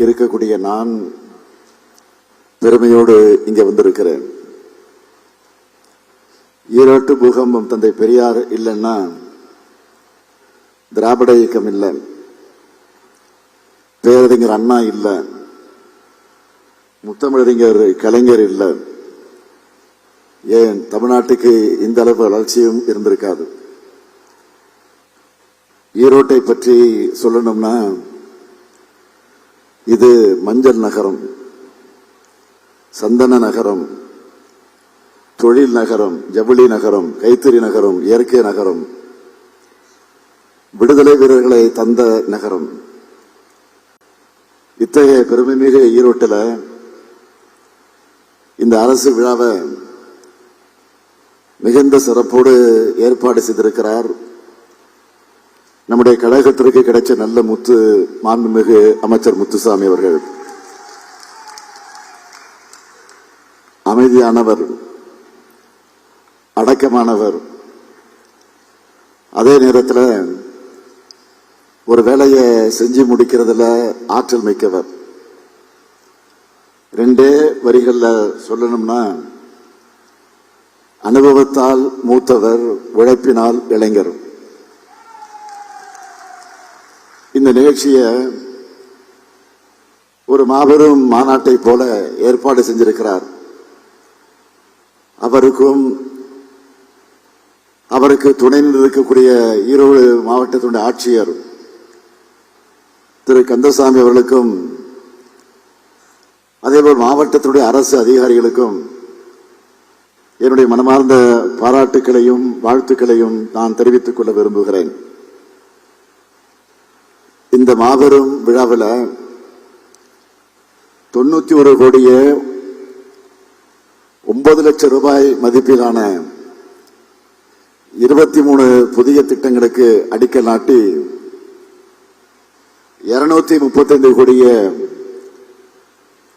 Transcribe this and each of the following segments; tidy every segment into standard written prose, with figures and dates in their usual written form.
இருக்கக்கூடிய நான் பெருமையோடு இங்கே வந்திருக்கிறேன். ஈரோட்டு பூகம்பம் தந்தை பெரியார் இல்லைன்னா திராவிட இயக்கம் இல்லை, பேரறிஞர் அண்ணா இல்லை, முத்தமிழறிஞர் கலைஞர் இல்லை, ஏன் தமிழ்நாட்டுக்கு இந்த அளவு வளர்ச்சியும் இருந்திருக்காது. ஈரோட்டை பற்றி சொல்லணும்னா இது மஞ்சள் நகரம், சந்தன நகரம், தொழில் நகரம், ஜவுளி நகரம், கைத்தறி நகரம், இயற்கை நகரம், விடுதலை வீரர்களை தந்த நகரம். இத்தகைய பெருமைமிகு ஈரோட்டில் இந்த அரசு விழாவை மிகுந்த சிறப்போடு ஏற்பாடு செய்திருக்கிறார் நம்முடைய கழகத்திற்கு கிடைச்ச நல்ல முத்து மாண்புமிகு அமைச்சர் முத்துசாமி அவர்கள். அமைதியானவர், அடக்கமானவர், அதே நேரத்தில் ஒரு வேலையை செஞ்சு முடிக்கிறதுல ஆற்றல் மிக்கவர். ரெண்டே வரிகள்ல சொல்லணும்னா அனுபவத்தால் மூத்தவர், உழைப்பினால் இளைஞர். இந்த நிகழ்ச்சியை ஒரு மாபெரும் மாநாட்டை போல ஏற்பாடு செஞ்சிருக்கிறார். அவருக்கு துணை நிற்கக்கூடிய ஈரோடு மாவட்டத்தினுடைய ஆட்சியர் திரு கந்தசாமி அவர்களுக்கும் அதேபோல் மாவட்டத்தினுடைய அரசு அதிகாரிகளுக்கும் என்னுடைய மனமார்ந்த பாராட்டுக்களையும் வாழ்த்துக்களையும் நான் தெரிவித்துக் கொள்ள விரும்புகிறேன். இந்த மாபெரும் விழாவில் 91 கோடியே 9 லட்சம் ரூபாய் மதிப்பிலான 23 புதிய திட்டங்களுக்கு அடிக்கல் நாட்டி 235 கோடியே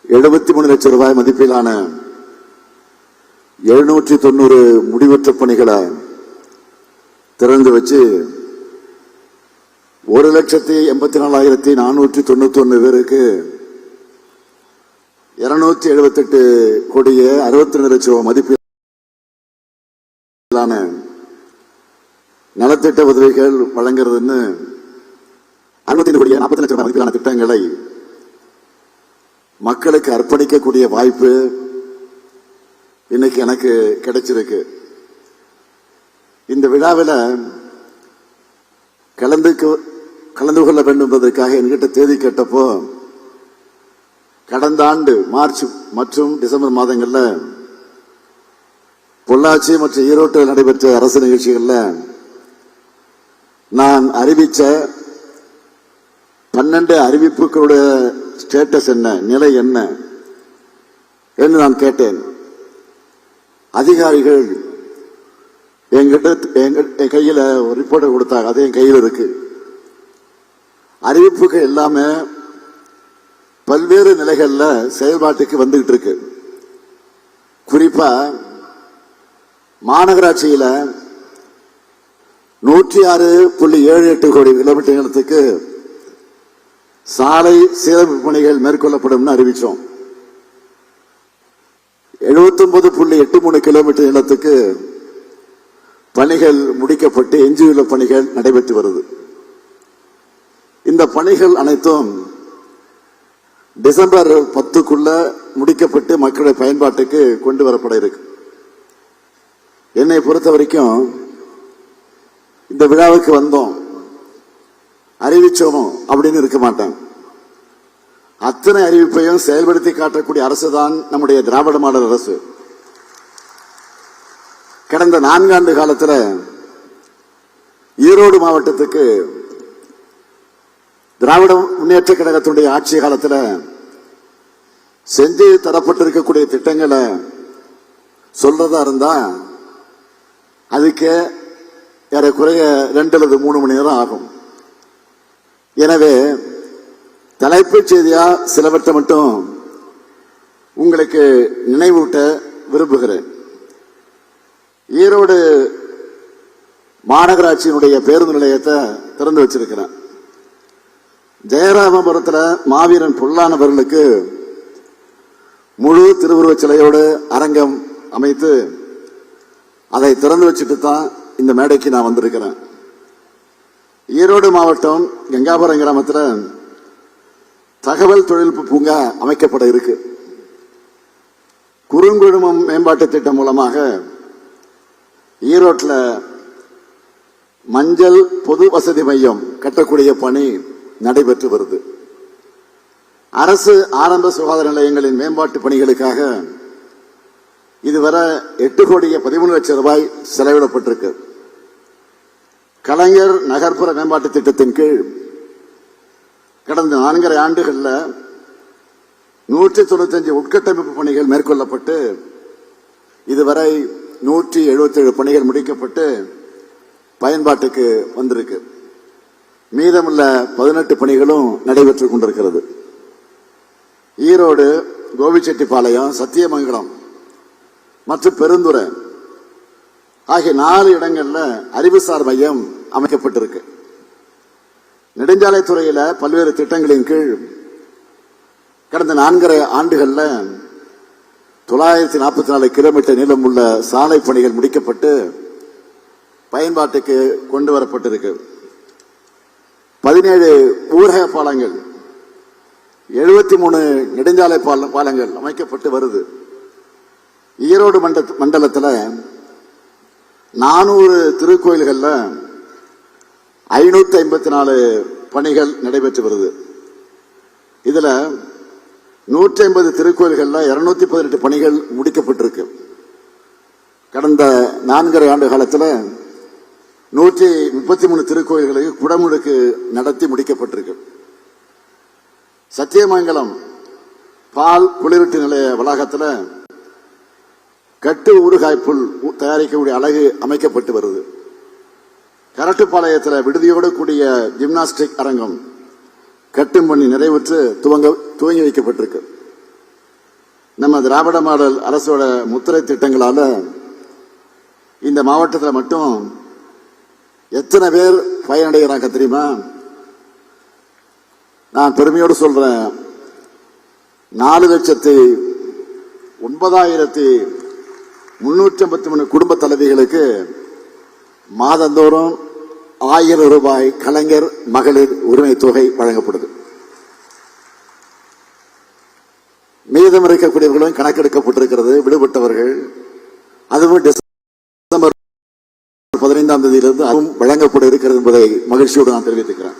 73 லட்சம் ரூபாய் மதிப்பிலான 790 முடிவற்ற பணிகளை திறந்து வச்சு 1,84,491 பேருக்கு 278 கோடியே 62 லட்சம் மதிப்பிலான நலத்திட்ட உதவிகள் வழங்குறதுன்னு 65 கோடியே 40 லட்சம் மதிப்பிலான திட்டங்களை மக்களுக்கு அர்ப்பணிக்கக்கூடிய வாய்ப்பு இன்னைக்கு எனக்கு கிடைச்சிருக்கு. இந்த விழாவில் கலந்து கொள்ள வேண்டும் என்பதற்காக என்கிட்ட தேதி கேட்டப்போ கடந்த ஆண்டு மார்ச் மற்றும் டிசம்பர் மாதங்களில் பொள்ளாச்சி மற்றும் ஈரோட்டில் நடைபெற்ற அரசு நிகழ்ச்சிகளில் நான் அறிவித்த 12 அறிவிப்புகளுடைய ஸ்டேட்டஸ் என்ன, நிலை என்ன என்று நான் கேட்டேன். அதிகாரிகள் என் கையில் ஒரு ரிப்போர்ட்டை கொடுத்தாங்க, அது என் கையில் இருக்கு. அறிவிப்புகள் எல்லாமே பல்வேறு நிலைகள்ல செயல்பாட்டுக்கு வந்துகிட்டு இருக்கு. குறிப்பா மாநகராட்சியில 106.78 கோடி கிலோமீட்டர் நீளத்துக்கு சாலை சீரமைப்பு பணிகள் மேற்கொள்ளப்படும் அறிவிச்சோம். 79.83 கிலோமீட்டர் நீளத்துக்கு பணிகள் முடிக்கப்பட்டு எஞ்சியுள்ள பணிகள் நடைபெற்று வருது. இந்த பணிகள் அனைத்தும் டிசம்பர் 10க்குள்ள முடிக்கப்பட்டு மக்களுடைய பயன்பாட்டுக்கு கொண்டு வரப்பட இருக்கு. என்னை பொறுத்த வரைக்கும் இந்த விழாவுக்கு வந்தோம், அறிவிச்சோமோ அப்படின்னு இருக்க மாட்டேன். அத்தனை அறிவிப்பையும் செயல்படுத்தி காட்டக்கூடிய அரசு தான் நம்முடைய திராவிட மாடல் அரசு. கடந்த 4 ஆண்டு காலத்தில் ஈரோடு மாவட்டத்துக்கு திராவிட முன்னேற்ற கழகத்தினுடைய ஆட்சி காலத்தில் செஞ்சு தரப்பட்டிருக்கக்கூடிய திட்டங்களை சொல்றதா இருந்தா அதுக்கு ஏறக்குறைய 2 அல்லது 3 மணி நேரம் ஆகும். எனவே தலைப்புச் செய்தியா சிலவற்றை மட்டும் உங்களுக்கு நினைவூட்ட விரும்புகிறேன். ஈரோடு மாநகராட்சியினுடைய பேருந்து நிலையத்தை திறந்து வச்சிருக்கிறேன். ஜெயராமபுரத்தில் மாவீரன் பொல்லானவர்களுக்கு முழு திருவுருவச் சிலையோடு அரங்கம் அமைத்து அதை திறந்து வச்சுட்டு தான் இந்த மேடைக்கு நான் வந்திருக்கிறேன். ஈரோடு மாவட்டம் கங்காபுரம் கிராமத்தில் தகவல் தொழில்நுட்ப பூங்கா அமைக்கப்பட இருக்கு. குறுங்குழுமம் மேம்பாட்டு திட்டம் மூலமாக ஈரோட்டில் மஞ்சள் பொது வசதி மையம் கட்டக்கூடிய பணி நடைபெற்று வருது. அரசு ஆரம்ப சுகாதார நிலையங்களின் மேம்பாட்டு பணிகளுக்காக இதுவரை 8 கோடியே 13 லட்சம் ரூபாய் செலவிடப்பட்டிருக்கு. கலைஞர் நகர்ப்புற மேம்பாட்டு திட்டத்தின் கீழ் கடந்த 4.5 ஆண்டுகளில் 195 உட்கட்டமைப்பு பணிகள் மேற்கொள்ளப்பட்டு இதுவரை 177 பணிகள் முடிக்கப்பட்டு பயன்பாட்டுக்கு வந்திருக்கு. மீதமுள்ள 18 பணிகளும் நடைபெற்றுக் கொண்டிருக்கிறது. ஈரோடு, கோபிச்செட்டிப்பாளையம், சத்தியமங்கலம் மற்றும் பெருந்துறை ஆகிய 4 இடங்கள்ல அறிவுசார் மையம் அமைக்கப்பட்டிருக்கு. நெடுஞ்சாலைத்துறையில பல்வேறு திட்டங்களின் கீழ் கடந்த 4.5 ஆண்டுகள்ல 944 கிலோமீட்டர் நீளம் உள்ள சாலை பணிகள் முடிக்கப்பட்டு பயன்பாட்டுக்கு கொண்டு வரப்பட்டிருக்கு. 17 ஊரக பாலங்கள், 73 நெடுஞ்சாலை பாலங்கள் அமைக்கப்பட்டு வருது. ஈரோடு மண்டலத்தில் 400 திருக்கோயில்கள்ல 554 பணிகள் நடைபெற்று வருது. இதுல 150 திருக்கோயில்கள்ல 218 பணிகள் முடிக்கப்பட்டிருக்கு. கடந்த 4.5 ஆண்டு காலத்தில் 133 திருக்கோயில்களுக்கு குடமுழுக்கு நடத்தி முடிக்கப்பட்டிருக்கு. சத்தியமங்கலம் பால் குளிரூட்டு நிலைய வளாகத்தில் கட்டு ஊறுகாய்ப்புல் தயாரிக்கக்கூடிய அலகு அமைக்கப்பட்டு வருது. கரட்டுப்பாளையத்தில் விடுதியோடு கூடிய ஜிம்னாஸ்டிக் அரங்கம் கட்டும் பணி நிறைவுற்று துவங்கி வைக்கப்பட்டிருக்கு. நம்ம திராவிட மாடல் அரசோட முத்திரை திட்டங்களால இந்த மாவட்டத்தில் மட்டும் எத்தனை பேர் பயனடைகிறாங்க தெரியுமா? நான் பெருமையோடு சொல்றேன், 4,09,353 குடும்ப தலைவிகளுக்கு மாதந்தோறும் 1000 ரூபாய் கலைஞர் மகளிர் உரிமை தொகை வழங்கப்படுது. மீதம் இருக்கக்கூடியவர்களும் கணக்கெடுக்கப்பட்டிருக்கிறது. விடுபட்டவர்கள் அதுவும் டிசம்பர் 15ஆம் தேதியிலிருந்து அதுவும் வழங்கப்பட இருக்கிறது என்பதை மகிழ்ச்சியோடு நான் தெரிவித்துக்கிறேன்.